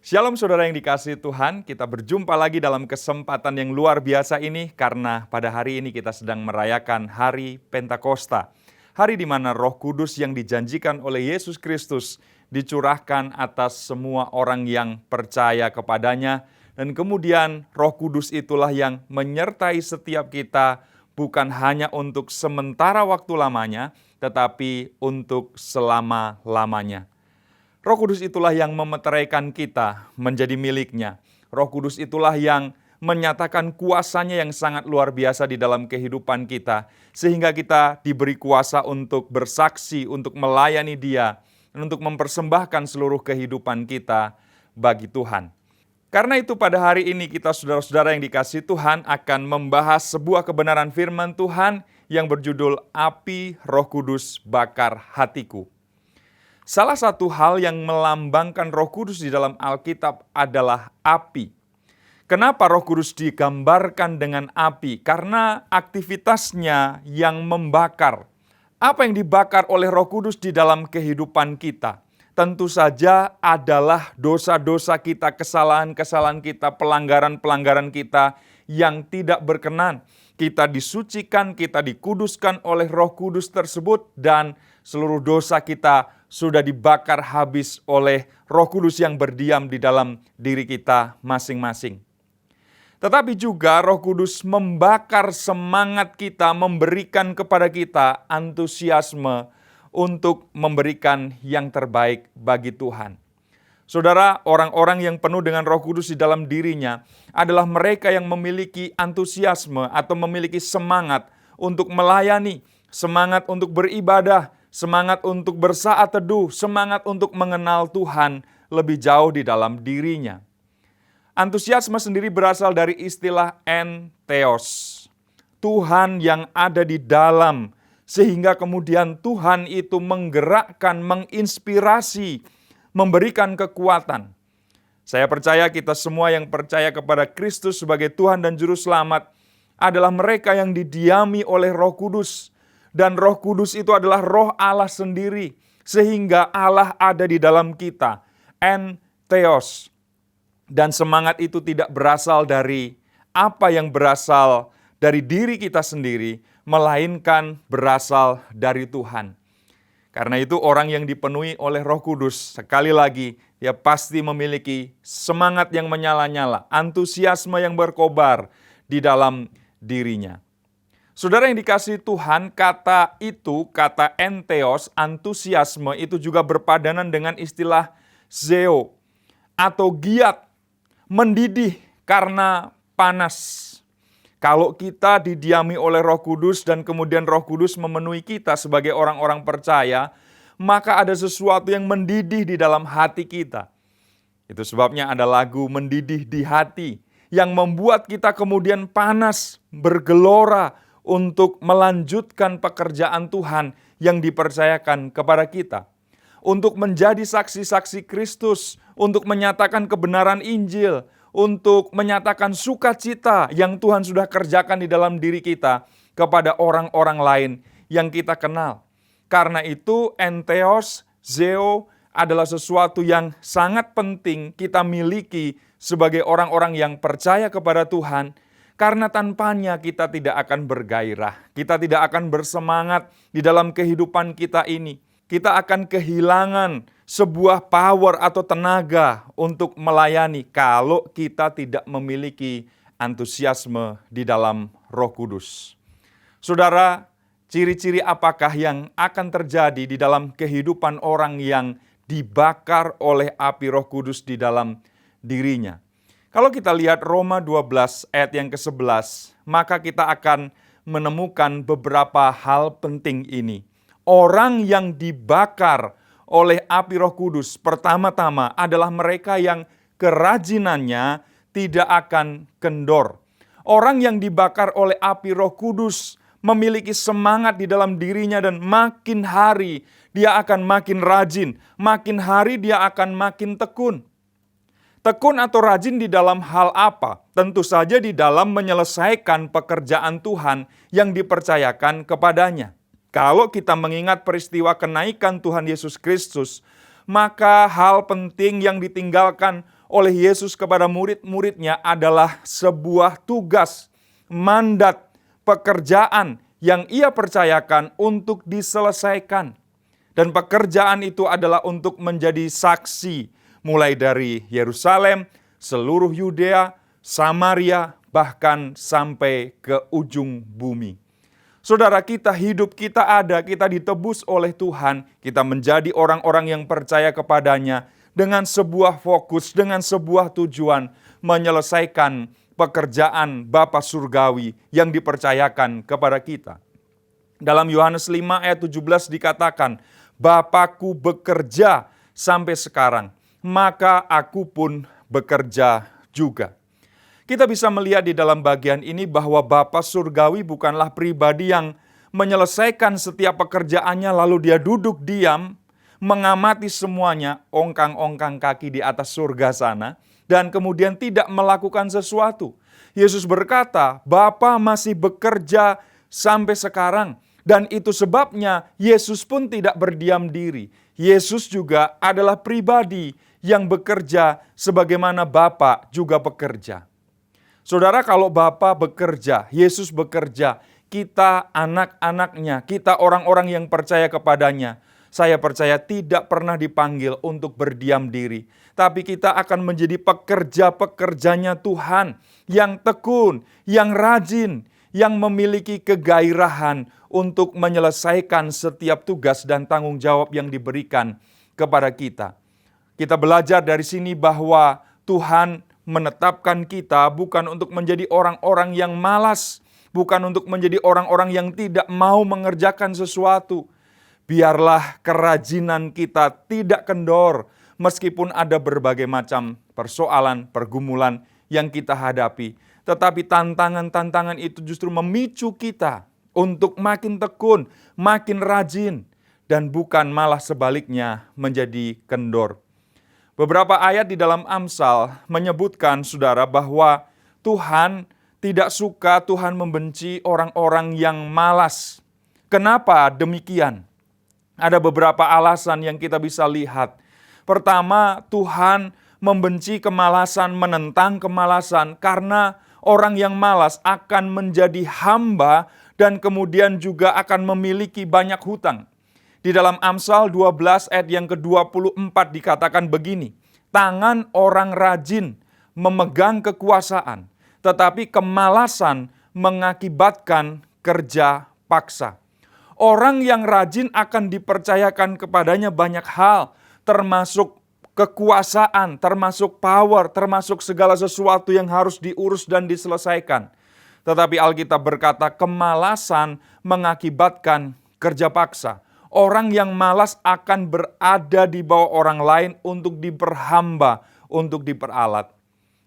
Shalom saudara yang dikasihi Tuhan, kita berjumpa lagi dalam kesempatan yang luar biasa ini karena pada hari ini kita sedang merayakan Hari Pentakosta. Hari di mana Roh Kudus yang dijanjikan oleh Yesus Kristus dicurahkan atas semua orang yang percaya kepadanya. Dan kemudian Roh Kudus itulah yang menyertai setiap kita bukan hanya untuk sementara waktu lamanya, tetapi untuk selama-lamanya. Roh Kudus itulah yang memeteraikan kita menjadi miliknya. Roh Kudus itulah yang menyatakan kuasanya yang sangat luar biasa di dalam kehidupan kita. Sehingga kita diberi kuasa untuk bersaksi, untuk melayani Dia, dan untuk mempersembahkan seluruh kehidupan kita bagi Tuhan. Karena itu pada hari ini kita saudara-saudara yang dikasihi Tuhan akan membahas sebuah kebenaran firman Tuhan yang berjudul Api Roh Kudus Bakar Hatiku. Salah satu hal yang melambangkan Roh Kudus di dalam Alkitab adalah api. Kenapa Roh Kudus digambarkan dengan api? Karena aktivitasnya yang membakar. Apa yang dibakar oleh Roh Kudus di dalam kehidupan kita? Tentu saja adalah dosa-dosa kita, kesalahan-kesalahan kita, pelanggaran-pelanggaran kita yang tidak berkenan. Kita disucikan, kita dikuduskan oleh Roh Kudus tersebut dan seluruh dosa kita sudah dibakar habis oleh Roh Kudus yang berdiam di dalam diri kita masing-masing. Tetapi juga Roh Kudus membakar semangat kita, memberikan kepada kita antusiasme untuk memberikan yang terbaik bagi Tuhan. Saudara, orang-orang yang penuh dengan Roh Kudus di dalam dirinya adalah mereka yang memiliki antusiasme atau memiliki semangat untuk melayani, semangat untuk beribadah, semangat untuk bersaat teduh, semangat untuk mengenal Tuhan lebih jauh di dalam dirinya. Antusiasme sendiri berasal dari istilah entheos, Tuhan yang ada di dalam, sehingga kemudian Tuhan itu menggerakkan, menginspirasi, memberikan kekuatan. Saya percaya kita semua yang percaya kepada Kristus sebagai Tuhan dan Juru Selamat adalah mereka yang didiami oleh Roh Kudus. Dan Roh Kudus itu adalah Roh Allah sendiri, sehingga Allah ada di dalam kita, entheos. Dan semangat itu tidak berasal dari apa yang berasal dari diri kita sendiri, melainkan berasal dari Tuhan. Karena itu orang yang dipenuhi oleh Roh Kudus, sekali lagi, dia pasti memiliki semangat yang menyala-nyala, antusiasme yang berkobar di dalam dirinya. Saudara yang dikasihi Tuhan, kata itu, kata entheos, antusiasme itu juga berpadanan dengan istilah zeo atau giat, mendidih karena panas. Kalau kita didiami oleh Roh Kudus dan kemudian Roh Kudus memenuhi kita sebagai orang-orang percaya, maka ada sesuatu yang mendidih di dalam hati kita. Itu sebabnya ada lagu Mendidih di Hati yang membuat kita kemudian panas, bergelora, untuk melanjutkan pekerjaan Tuhan yang dipercayakan kepada kita. Untuk menjadi saksi-saksi Kristus, untuk menyatakan kebenaran Injil, untuk menyatakan sukacita yang Tuhan sudah kerjakan di dalam diri kita kepada orang-orang lain yang kita kenal. Karena itu entheos, zeo adalah sesuatu yang sangat penting kita miliki sebagai orang-orang yang percaya kepada Tuhan. Karena tanpanya kita tidak akan bergairah, kita tidak akan bersemangat di dalam kehidupan kita ini. Kita akan kehilangan sebuah power atau tenaga untuk melayani kalau kita tidak memiliki antusiasme di dalam Roh Kudus. Saudara, ciri-ciri apakah yang akan terjadi di dalam kehidupan orang yang dibakar oleh api Roh Kudus di dalam dirinya? Kalau kita lihat Roma 12 ayat yang ke-11, maka kita akan menemukan beberapa hal penting ini. Orang yang dibakar oleh api Roh Kudus pertama-tama adalah mereka yang kerajinannya tidak akan kendor. Orang yang dibakar oleh api Roh Kudus memiliki semangat di dalam dirinya dan makin hari dia akan makin rajin, makin hari dia akan makin tekun. Tekun atau rajin di dalam hal apa? Tentu saja di dalam menyelesaikan pekerjaan Tuhan yang dipercayakan kepadanya. Kalau kita mengingat peristiwa kenaikan Tuhan Yesus Kristus, maka hal penting yang ditinggalkan oleh Yesus kepada murid-muridnya adalah sebuah tugas, mandat, pekerjaan yang ia percayakan untuk diselesaikan. Dan pekerjaan itu adalah untuk menjadi saksi, mulai dari Yerusalem, seluruh Yudea, Samaria, bahkan sampai ke ujung bumi. Saudara, hidup kita ada, kita ditebus oleh Tuhan, kita menjadi orang-orang yang percaya kepadanya dengan sebuah fokus, dengan sebuah tujuan, menyelesaikan pekerjaan Bapa Surgawi yang dipercayakan kepada kita. Dalam Yohanes 5 ayat 17 dikatakan, Bapa-Ku bekerja sampai sekarang, maka aku pun bekerja juga. Kita bisa melihat di dalam bagian ini bahwa Bapa Surgawi bukanlah pribadi yang menyelesaikan setiap pekerjaannya lalu dia duduk diam, mengamati semuanya, ongkang-ongkang kaki di atas surga sana, dan kemudian tidak melakukan sesuatu. Yesus berkata, Bapa masih bekerja sampai sekarang, dan itu sebabnya Yesus pun tidak berdiam diri. Yesus juga adalah pribadi yang bekerja sebagaimana Bapa juga bekerja. Saudara, kalau Bapa bekerja, Yesus bekerja, kita anak-anaknya, kita orang-orang yang percaya kepadanya, saya percaya tidak pernah dipanggil untuk berdiam diri. Tapi kita akan menjadi pekerja-pekerjanya Tuhan yang tekun, yang rajin, yang memiliki kegairahan untuk menyelesaikan setiap tugas dan tanggung jawab yang diberikan kepada kita. Kita belajar dari sini bahwa Tuhan menetapkan kita bukan untuk menjadi orang-orang yang malas, bukan untuk menjadi orang-orang yang tidak mau mengerjakan sesuatu. Biarlah kerajinan kita tidak kendor, meskipun ada berbagai macam persoalan, pergumulan yang kita hadapi. Tetapi tantangan-tantangan itu justru memicu kita untuk makin tekun, makin rajin, dan bukan malah sebaliknya menjadi kendor. Beberapa ayat di dalam Amsal menyebutkan, saudara, bahwa Tuhan tidak suka, Tuhan membenci orang-orang yang malas. Kenapa demikian? Ada beberapa alasan yang kita bisa lihat. Pertama, Tuhan membenci kemalasan, menentang kemalasan, karena orang yang malas akan menjadi hamba dan kemudian juga akan memiliki banyak hutang. Di dalam Amsal 12 ayat yang ke-24 dikatakan begini, tangan orang rajin memegang kekuasaan, tetapi kemalasan mengakibatkan kerja paksa. Orang yang rajin akan dipercayakan kepadanya banyak hal, termasuk kekuasaan, termasuk power, termasuk segala sesuatu yang harus diurus dan diselesaikan. Tetapi Alkitab berkata kemalasan mengakibatkan kerja paksa. Orang yang malas akan berada di bawah orang lain untuk diperhamba, untuk diperalat.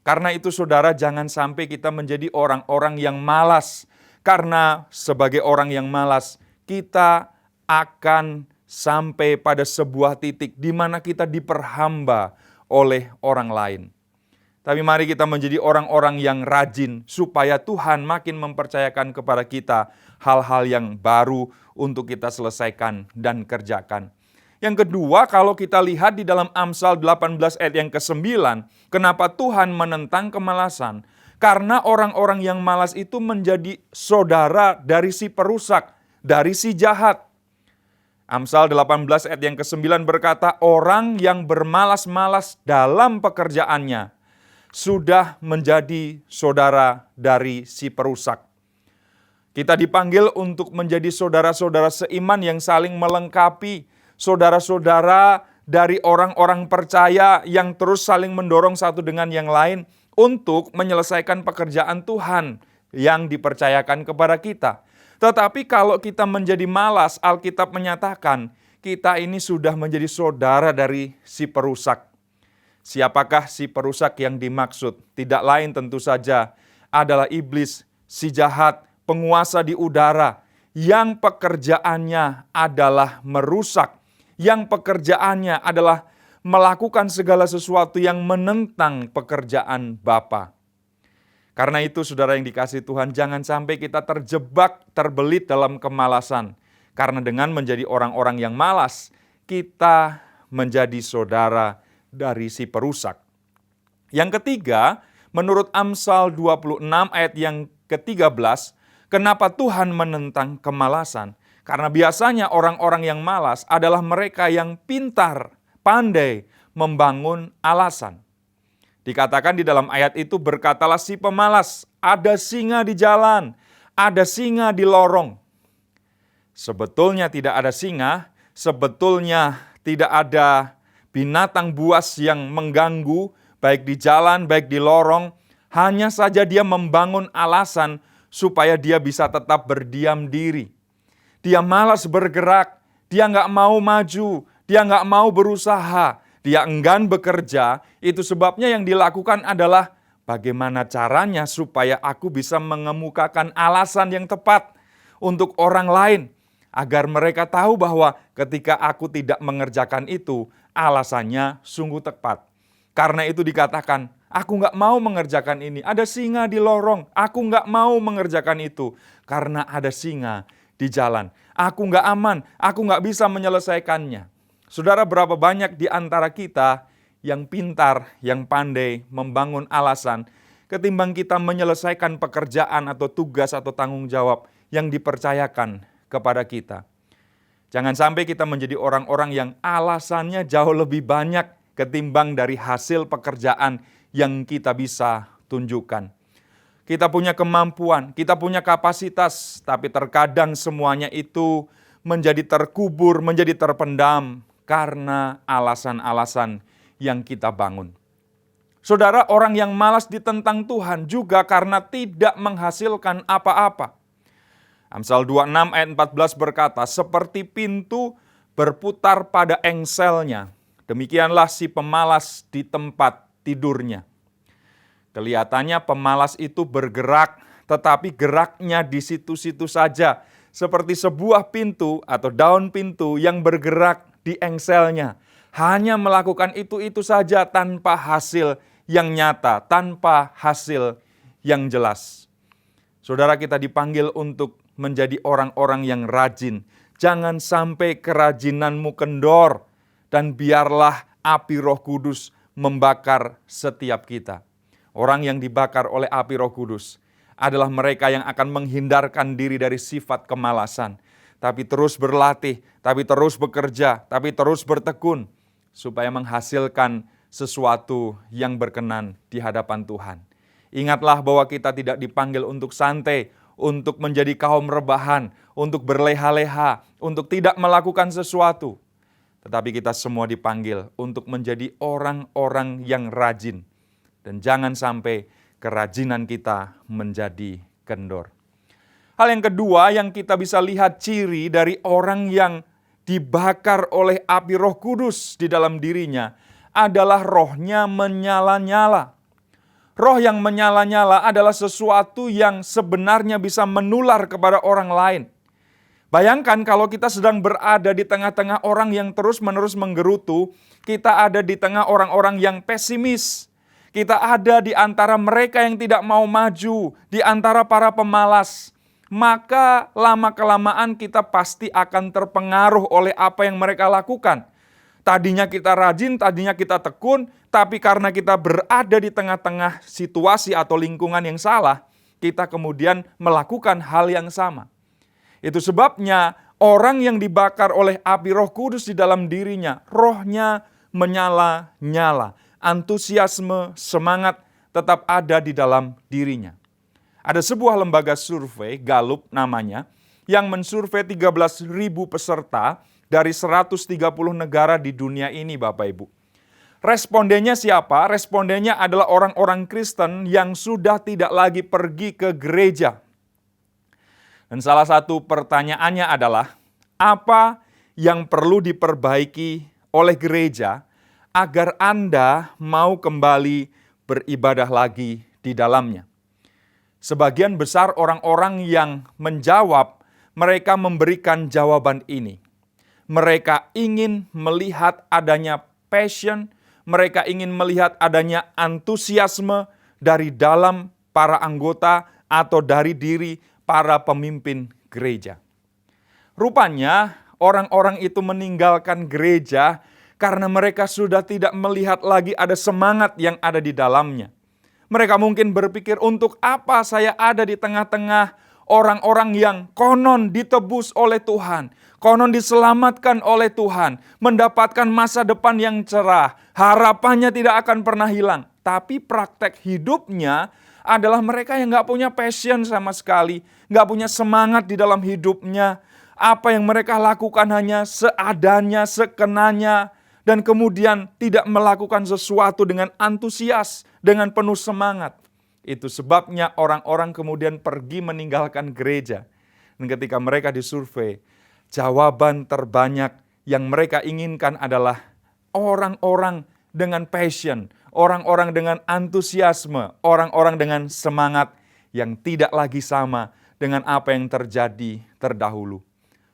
Karena itu saudara, jangan sampai kita menjadi orang-orang yang malas. Karena sebagai orang yang malas, kita akan sampai pada sebuah titik di mana kita diperhamba oleh orang lain. Tapi mari kita menjadi orang-orang yang rajin supaya Tuhan makin mempercayakan kepada kita hal-hal yang baru untuk kita selesaikan dan kerjakan. Yang kedua, kalau kita lihat di dalam Amsal 18 ayat yang ke-9, kenapa Tuhan menentang kemalasan? Karena orang-orang yang malas itu menjadi saudara dari si perusak, dari si jahat. Amsal 18 ayat yang ke-9 berkata, orang yang bermalas-malas dalam pekerjaannya sudah menjadi saudara dari si perusak. Kita dipanggil untuk menjadi saudara-saudara seiman yang saling melengkapi, saudara-saudara dari orang-orang percaya yang terus saling mendorong satu dengan yang lain untuk menyelesaikan pekerjaan Tuhan yang dipercayakan kepada kita. Tetapi kalau kita menjadi malas, Alkitab menyatakan kita ini sudah menjadi saudara dari si perusak. Siapakah si perusak yang dimaksud? Tidak lain tentu saja adalah iblis, si jahat, penguasa di udara, yang pekerjaannya adalah merusak, yang pekerjaannya adalah melakukan segala sesuatu yang menentang pekerjaan Bapa. Karena itu saudara yang dikasihi Tuhan, jangan sampai kita terjebak, terbelit dalam kemalasan. Karena dengan menjadi orang-orang yang malas, kita menjadi saudara dari si perusak. Yang ketiga, menurut Amsal 26 ayat yang ke-13, kenapa Tuhan menentang kemalasan? Karena biasanya orang-orang yang malas adalah mereka yang pintar, pandai membangun alasan. Dikatakan di dalam ayat itu, berkatalah si pemalas, ada singa di jalan, ada singa di lorong. Sebetulnya tidak ada singa, sebetulnya tidak ada binatang buas yang mengganggu, baik di jalan, baik di lorong. Hanya saja dia membangun alasan supaya dia bisa tetap berdiam diri. Dia malas bergerak, dia nggak mau maju, dia nggak mau berusaha, dia enggan bekerja. Itu sebabnya yang dilakukan adalah bagaimana caranya supaya aku bisa mengemukakan alasan yang tepat untuk orang lain. Agar mereka tahu bahwa ketika aku tidak mengerjakan itu, alasannya sungguh tepat. Karena itu dikatakan, aku nggak mau mengerjakan ini. Ada singa di lorong, aku nggak mau mengerjakan itu. Karena ada singa di jalan. Aku nggak aman, aku nggak bisa menyelesaikannya. Saudara, berapa banyak di antara kita yang pintar, yang pandai membangun alasan, ketimbang kita menyelesaikan pekerjaan atau tugas atau tanggung jawab yang dipercayakan kepada kita. Jangan sampai kita menjadi orang-orang yang alasannya jauh lebih banyak ketimbang dari hasil pekerjaan yang kita bisa tunjukkan. Kita punya kemampuan, kita punya kapasitas, tapi terkadang semuanya itu menjadi terkubur, menjadi terpendam karena alasan-alasan yang kita bangun. Saudara, orang yang malas ditentang Tuhan juga karena tidak menghasilkan apa-apa. Amsal 26 ayat 14 berkata, seperti pintu berputar pada engselnya, demikianlah si pemalas di tempat tidurnya. Kelihatannya pemalas itu bergerak, tetapi geraknya di situ-situ saja. Seperti sebuah pintu atau daun pintu yang bergerak di engselnya. Hanya melakukan itu saja tanpa hasil yang nyata, tanpa hasil yang jelas. Saudara, kita dipanggil untuk menjadi orang-orang yang rajin. Jangan sampai kerajinanmu kendor. Dan biarlah api Roh Kudus membakar setiap kita. Orang yang dibakar oleh api Roh Kudus adalah mereka yang akan menghindarkan diri dari sifat kemalasan. Tapi terus berlatih, tapi terus bekerja, tapi terus bertekun. Supaya menghasilkan sesuatu yang berkenan di hadapan Tuhan. Ingatlah bahwa kita tidak dipanggil untuk santai, untuk menjadi kaum rebahan, untuk berleha-leha, untuk tidak melakukan sesuatu. Tetapi kita semua dipanggil untuk menjadi orang-orang yang rajin. Dan jangan sampai kerajinan kita menjadi kendor. Hal yang kedua yang kita bisa lihat ciri dari orang yang dibakar oleh api Roh Kudus di dalam dirinya adalah rohnya menyala-nyala. Roh yang menyala-nyala adalah sesuatu yang sebenarnya bisa menular kepada orang lain. Bayangkan kalau kita sedang berada di tengah-tengah orang yang terus-menerus menggerutu, kita ada di tengah orang-orang yang pesimis. Kita ada di antara mereka yang tidak mau maju, di antara para pemalas. Maka lama-kelamaan kita pasti akan terpengaruh oleh apa yang mereka lakukan. Tadinya kita rajin, tadinya kita tekun, tapi karena kita berada di tengah-tengah situasi atau lingkungan yang salah, kita kemudian melakukan hal yang sama. Itu sebabnya orang yang dibakar oleh api Roh Kudus di dalam dirinya, rohnya menyala-nyala. Antusiasme, semangat tetap ada di dalam dirinya. Ada sebuah lembaga survei, Gallup namanya, yang mensurvei 13.000 peserta dari 130 negara di dunia ini, Bapak Ibu. Respondennya siapa? Respondennya adalah orang-orang Kristen yang sudah tidak lagi pergi ke gereja. Dan salah satu pertanyaannya adalah, apa yang perlu diperbaiki oleh gereja agar Anda mau kembali beribadah lagi di dalamnya? Sebagian besar orang-orang yang menjawab, mereka memberikan jawaban ini. Mereka ingin melihat adanya passion, mereka ingin melihat adanya antusiasme dari dalam para anggota atau dari diri para pemimpin gereja. Rupanya orang-orang itu meninggalkan gereja karena mereka sudah tidak melihat lagi ada semangat yang ada di dalamnya. Mereka mungkin berpikir, untuk apa saya ada di tengah-tengah orang-orang yang konon ditebus oleh Tuhan, konon diselamatkan oleh Tuhan, mendapatkan masa depan yang cerah, harapannya tidak akan pernah hilang. Tapi praktek hidupnya adalah mereka yang gak punya passion sama sekali, gak punya semangat di dalam hidupnya. Apa yang mereka lakukan hanya seadanya, sekenanya, dan kemudian tidak melakukan sesuatu dengan antusias, dengan penuh semangat. Itu sebabnya orang-orang kemudian pergi meninggalkan gereja. Dan ketika mereka disurvei, jawaban terbanyak yang mereka inginkan adalah orang-orang dengan passion, orang-orang dengan antusiasme, orang-orang dengan semangat yang tidak lagi sama dengan apa yang terjadi terdahulu.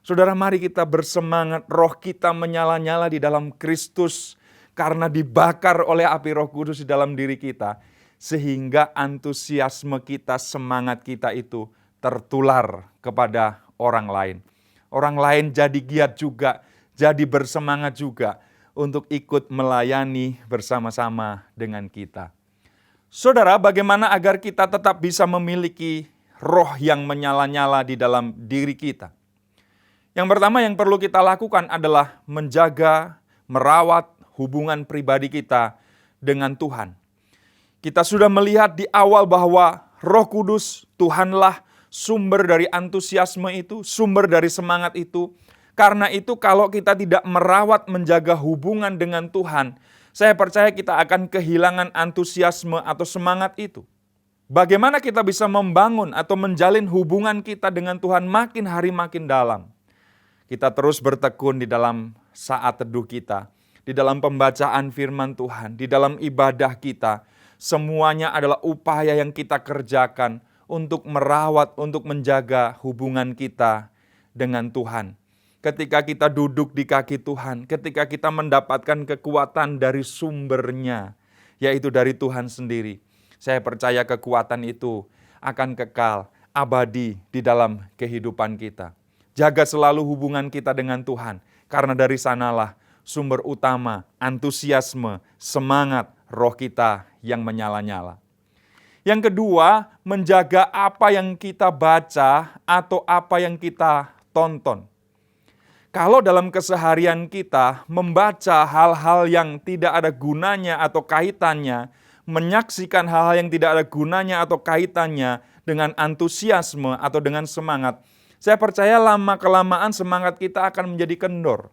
Saudara, mari kita bersemangat, roh kita menyala-nyala di dalam Kristus karena dibakar oleh api Roh Kudus di dalam diri kita, sehingga antusiasme kita, semangat kita itu tertular kepada orang lain. Orang lain jadi giat juga, jadi bersemangat juga untuk ikut melayani bersama-sama dengan kita. Saudara, bagaimana agar kita tetap bisa memiliki roh yang menyala-nyala di dalam diri kita? Yang pertama yang perlu kita lakukan adalah menjaga, merawat hubungan pribadi kita dengan Tuhan. Kita sudah melihat di awal bahwa Roh Kudus, Tuhanlah sumber dari antusiasme itu, sumber dari semangat itu. Karena itu kalau kita tidak merawat, menjaga hubungan dengan Tuhan, saya percaya kita akan kehilangan antusiasme atau semangat itu. Bagaimana kita bisa membangun atau menjalin hubungan kita dengan Tuhan makin hari makin dalam? Kita terus bertekun di dalam saat teduh kita, di dalam pembacaan firman Tuhan, di dalam ibadah kita. Semuanya adalah upaya yang kita kerjakan untuk merawat, untuk menjaga hubungan kita dengan Tuhan. Ketika kita duduk di kaki Tuhan, ketika kita mendapatkan kekuatan dari sumbernya, yaitu dari Tuhan sendiri. Saya percaya kekuatan itu akan kekal, abadi di dalam kehidupan kita. Jaga selalu hubungan kita dengan Tuhan, karena dari sanalah sumber utama, antusiasme, semangat roh kita yang menyala-nyala. Yang kedua, menjaga apa yang kita baca atau apa yang kita tonton. Kalau dalam keseharian kita membaca hal-hal yang tidak ada gunanya atau kaitannya, menyaksikan hal-hal yang tidak ada gunanya atau kaitannya dengan antusiasme atau dengan semangat, saya percaya lama-kelamaan semangat kita akan menjadi kendor.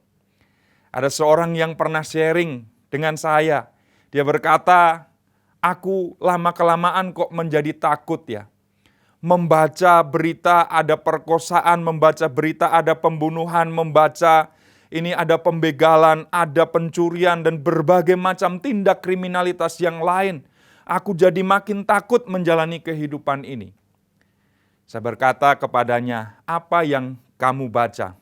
Ada seorang yang pernah sharing dengan saya. Dia berkata, aku lama-kelamaan kok menjadi takut ya. Membaca berita ada perkosaan, membaca berita ada pembunuhan, membaca ini ada pembegalan, ada pencurian dan berbagai macam tindak kriminalitas yang lain. Aku jadi makin takut menjalani kehidupan ini. Saya berkata kepadanya, apa yang kamu baca?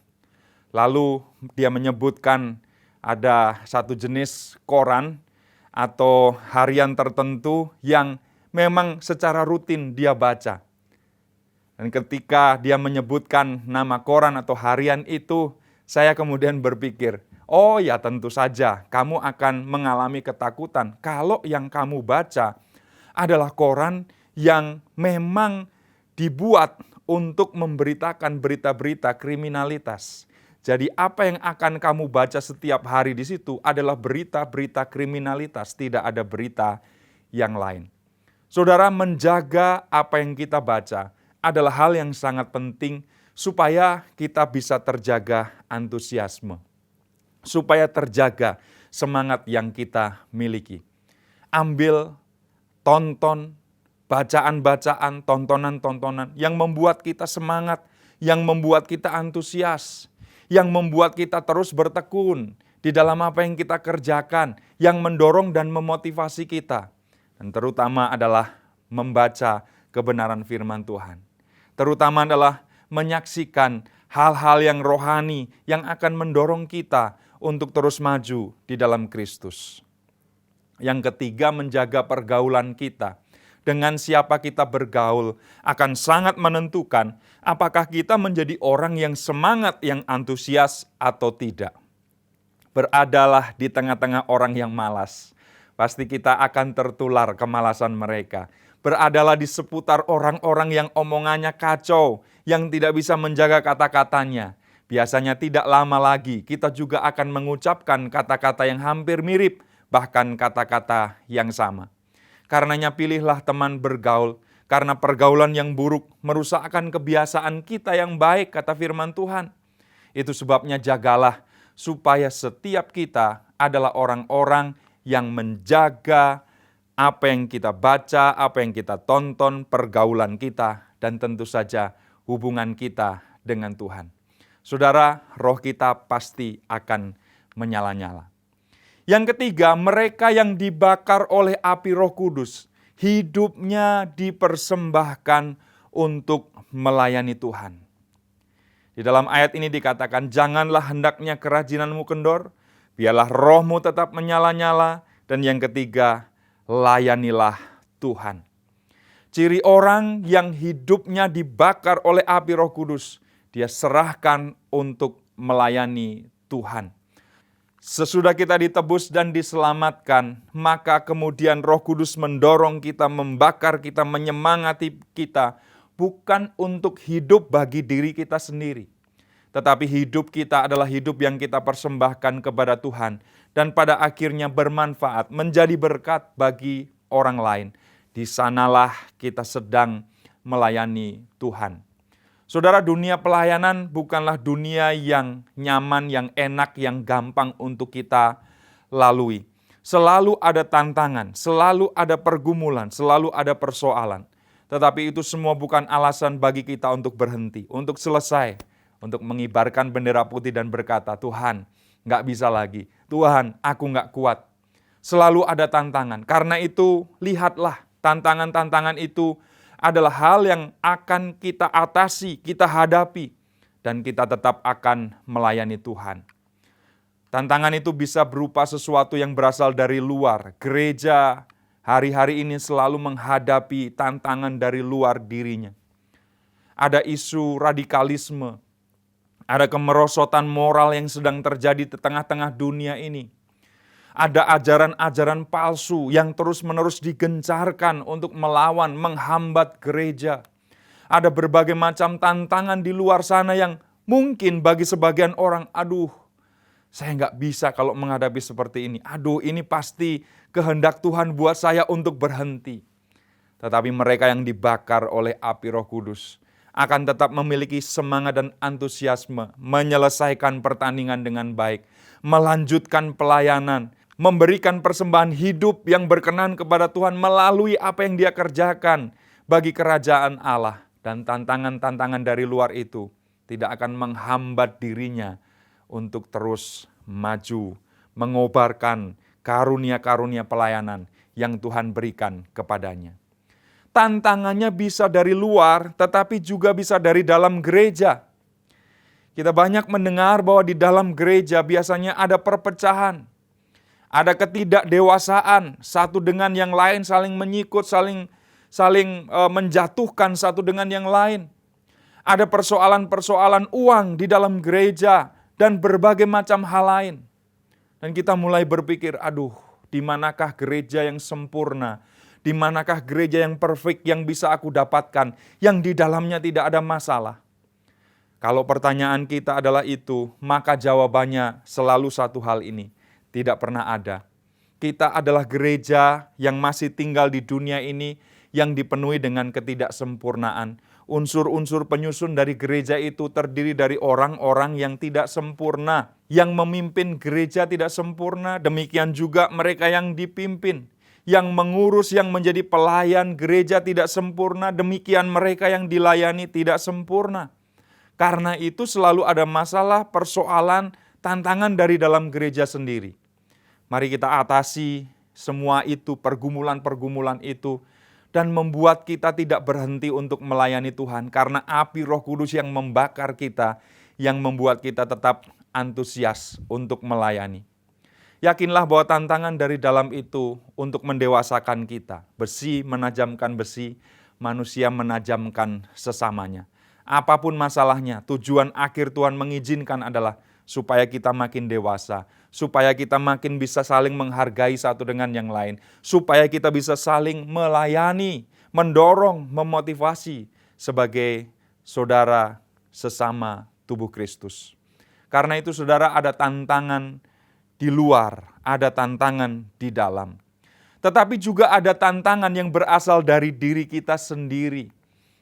Lalu dia menyebutkan ada satu jenis koran atau harian tertentu yang memang secara rutin dia baca. Dan ketika dia menyebutkan nama koran atau harian itu, saya kemudian berpikir, oh ya tentu saja kamu akan mengalami ketakutan kalau yang kamu baca adalah koran yang memang dibuat untuk memberitakan berita-berita kriminalitas. Jadi apa yang akan kamu baca setiap hari di situ adalah berita-berita kriminalitas, tidak ada berita yang lain. Saudara, menjaga apa yang kita baca adalah hal yang sangat penting supaya kita bisa terjaga antusiasme, supaya terjaga semangat yang kita miliki. Ambil, tonton, bacaan-bacaan, tontonan-tontonan yang membuat kita semangat, yang membuat kita antusias, yang membuat kita terus bertekun di dalam apa yang kita kerjakan, yang mendorong dan memotivasi kita. Dan terutama adalah membaca kebenaran firman Tuhan. Terutama adalah menyaksikan hal-hal yang rohani yang akan mendorong kita untuk terus maju di dalam Kristus. Yang ketiga, menjaga pergaulan kita. Dengan siapa kita bergaul akan sangat menentukan apakah kita menjadi orang yang semangat, yang antusias atau tidak. Beradalah di tengah-tengah orang yang malas. Pasti kita akan tertular kemalasan mereka. Beradalah di seputar orang-orang yang omongannya kacau, yang tidak bisa menjaga kata-katanya. Biasanya tidak lama lagi kita juga akan mengucapkan kata-kata yang hampir mirip, bahkan kata-kata yang sama. Karenanya pilihlah teman bergaul, karena pergaulan yang buruk merusakkan kebiasaan kita yang baik, kata firman Tuhan. Itu sebabnya jagalah supaya setiap kita adalah orang-orang yang menjaga apa yang kita baca, apa yang kita tonton, pergaulan kita, dan tentu saja hubungan kita dengan Tuhan. Saudara, roh kita pasti akan menyala-nyala. Yang ketiga, mereka yang dibakar oleh api Roh Kudus, hidupnya dipersembahkan untuk melayani Tuhan. Di dalam ayat ini dikatakan, janganlah hendaknya kerajinanmu kendor, biarlah rohmu tetap menyala-nyala, dan yang ketiga, layanilah Tuhan. Ciri orang yang hidupnya dibakar oleh api Roh Kudus, dia serahkan untuk melayani Tuhan. Sesudah kita ditebus dan diselamatkan, maka kemudian Roh Kudus mendorong kita, membakar kita, menyemangati kita, bukan untuk hidup bagi diri kita sendiri. Tetapi hidup kita adalah hidup yang kita persembahkan kepada Tuhan, dan pada akhirnya bermanfaat, menjadi berkat bagi orang lain. Di sanalah kita sedang melayani Tuhan. Saudara, dunia pelayanan bukanlah dunia yang nyaman, yang enak, yang gampang untuk kita lalui. Selalu ada tantangan, selalu ada pergumulan, selalu ada persoalan. Tetapi itu semua bukan alasan bagi kita untuk berhenti, untuk selesai, untuk mengibarkan bendera putih dan berkata, Tuhan, nggak bisa lagi. Tuhan, aku nggak kuat. Selalu ada tantangan. Karena itu, lihatlah tantangan-tantangan itu adalah hal yang akan kita atasi, kita hadapi, dan kita tetap akan melayani Tuhan. Tantangan itu bisa berupa sesuatu yang berasal dari luar. Gereja hari-hari ini selalu menghadapi tantangan dari luar dirinya. Ada isu radikalisme, ada kemerosotan moral yang sedang terjadi di tengah-tengah dunia ini. Ada ajaran-ajaran palsu yang terus-menerus digencarkan untuk melawan, menghambat gereja. Ada berbagai macam tantangan di luar sana yang mungkin bagi sebagian orang, aduh, saya nggak bisa kalau menghadapi seperti ini. Aduh, ini pasti kehendak Tuhan buat saya untuk berhenti. Tetapi mereka yang dibakar oleh api Roh Kudus akan tetap memiliki semangat dan antusiasme, menyelesaikan pertandingan dengan baik, melanjutkan pelayanan, memberikan persembahan hidup yang berkenan kepada Tuhan melalui apa yang dia kerjakan bagi kerajaan Allah. Dan tantangan-tantangan dari luar itu tidak akan menghambat dirinya untuk terus maju, mengobarkan karunia-karunia pelayanan yang Tuhan berikan kepadanya. Tantangannya bisa dari luar, tetapi juga bisa dari dalam gereja. Kita banyak mendengar bahwa di dalam gereja biasanya ada perpecahan. Ada ketidakdewasaan, satu dengan yang lain saling menyikut, saling menjatuhkan satu dengan yang lain. Ada persoalan-persoalan uang di dalam gereja dan berbagai macam hal lain. Dan kita mulai berpikir, aduh, di manakah gereja yang sempurna? Di manakah gereja yang perfect yang bisa aku dapatkan, yang di dalamnya tidak ada masalah? Kalau pertanyaan kita adalah itu, maka jawabannya selalu satu hal ini. Tidak pernah ada. Kita adalah gereja yang masih tinggal di dunia ini yang dipenuhi dengan ketidaksempurnaan. Unsur-unsur penyusun dari gereja itu terdiri dari orang-orang yang tidak sempurna. Yang memimpin gereja tidak sempurna, demikian juga mereka yang dipimpin. Yang mengurus, yang menjadi pelayan gereja tidak sempurna, demikian mereka yang dilayani tidak sempurna. Karena itu selalu ada masalah, persoalan, tantangan dari dalam gereja sendiri. Mari kita atasi semua itu, pergumulan-pergumulan itu, dan membuat kita tidak berhenti untuk melayani Tuhan. Karena api Roh Kudus yang membakar kita, yang membuat kita tetap antusias untuk melayani. Yakinlah bahwa tantangan dari dalam itu untuk mendewasakan kita. Besi menajamkan besi, manusia menajamkan sesamanya. Apapun masalahnya, tujuan akhir Tuhan mengizinkan adalah supaya kita makin dewasa, supaya kita makin bisa saling menghargai satu dengan yang lain, supaya kita bisa saling melayani, mendorong, memotivasi sebagai saudara sesama tubuh Kristus. Karena itu saudara, ada tantangan di luar, ada tantangan di dalam. Tetapi juga ada tantangan yang berasal dari diri kita sendiri.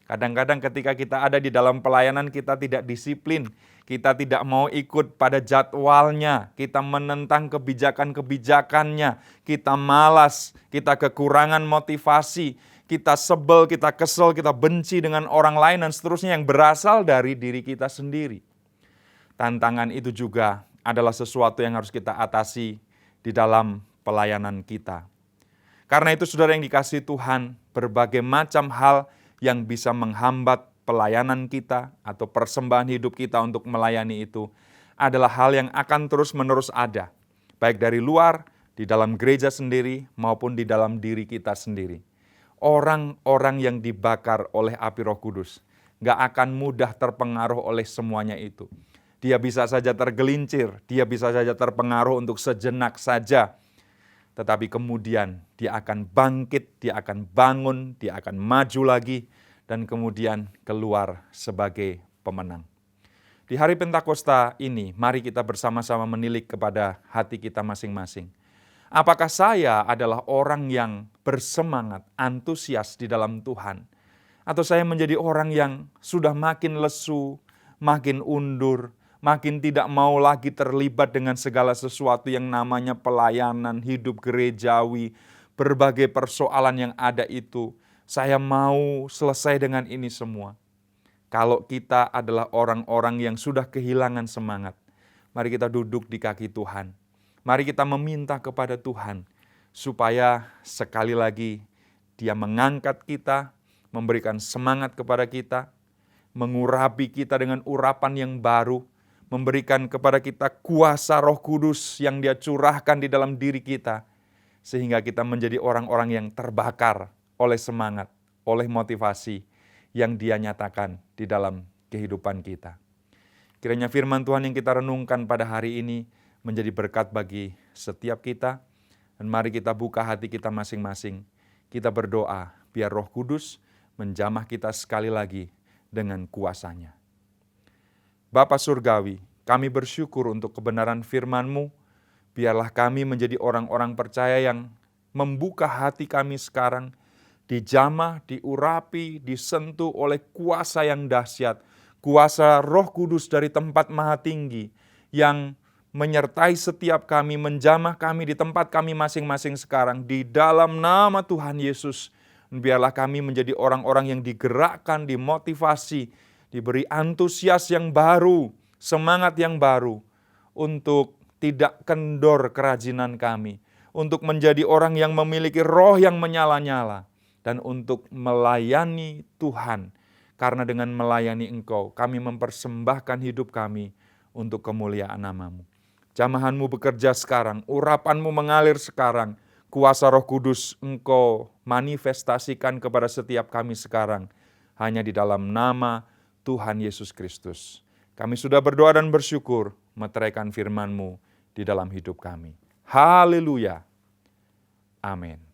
Kadang-kadang ketika kita ada di dalam pelayanan, kita tidak disiplin, kita tidak mau ikut pada jadwalnya, kita menentang kebijakan-kebijakannya, kita malas, kita kekurangan motivasi, kita sebel, kita kesel, kita benci dengan orang lain dan seterusnya yang berasal dari diri kita sendiri. Tantangan itu juga adalah sesuatu yang harus kita atasi di dalam pelayanan kita. Karena itu saudara yang dikasihi Tuhan, berbagai macam hal yang bisa menghambat pelayanan kita atau persembahan hidup kita untuk melayani itu adalah hal yang akan terus-menerus ada, baik dari luar, di dalam gereja sendiri, maupun di dalam diri kita sendiri. Orang-orang yang dibakar oleh api Roh Kudus gak akan mudah terpengaruh oleh semuanya itu. Dia bisa saja tergelincir, dia bisa saja terpengaruh untuk sejenak saja, tetapi kemudian dia akan bangkit, dia akan bangun, dia akan maju lagi, dan kemudian keluar sebagai pemenang. Di hari Pentakosta ini, mari kita bersama-sama menilik kepada hati kita masing-masing. Apakah saya adalah orang yang bersemangat, antusias di dalam Tuhan? Atau saya menjadi orang yang sudah makin lesu, makin undur, makin tidak mau lagi terlibat dengan segala sesuatu yang namanya pelayanan, hidup gerejawi, berbagai persoalan yang ada itu. Saya mau selesai dengan ini semua. Kalau kita adalah orang-orang yang sudah kehilangan semangat, mari kita duduk di kaki Tuhan. Mari kita meminta kepada Tuhan supaya sekali lagi Dia mengangkat kita, memberikan semangat kepada kita, mengurapi kita dengan urapan yang baru, memberikan kepada kita kuasa Roh Kudus yang Dia curahkan di dalam diri kita, sehingga kita menjadi orang-orang yang terbakar oleh semangat, oleh motivasi yang Dia nyatakan di dalam kehidupan kita. Kiranya firman Tuhan yang kita renungkan pada hari ini menjadi berkat bagi setiap kita, dan mari kita buka hati kita masing-masing. Kita berdoa biar Roh Kudus menjamah kita sekali lagi dengan kuasa-Nya. Bapa Surgawi, kami bersyukur untuk kebenaran firman-Mu. Biarlah kami menjadi orang-orang percaya yang membuka hati kami sekarang, dijamah, diurapi, disentuh oleh kuasa yang dahsyat, kuasa Roh Kudus dari tempat maha tinggi, yang menyertai setiap kami, menjamah kami di tempat kami masing-masing sekarang, di dalam nama Tuhan Yesus. Biarlah kami menjadi orang-orang yang digerakkan, dimotivasi, diberi antusias yang baru, semangat yang baru, untuk tidak kendor kerajinan kami, untuk menjadi orang yang memiliki roh yang menyala-nyala, dan untuk melayani Tuhan. Karena dengan melayani Engkau, kami mempersembahkan hidup kami untuk kemuliaan nama-Mu. Jamahan-Mu bekerja sekarang, urapan-Mu mengalir sekarang, kuasa Roh Kudus Engkau manifestasikan kepada setiap kami sekarang, hanya di dalam nama Tuhan Yesus Kristus. Kami sudah berdoa dan bersyukur, meteraikan firman-Mu di dalam hidup kami. Haleluya. Amin.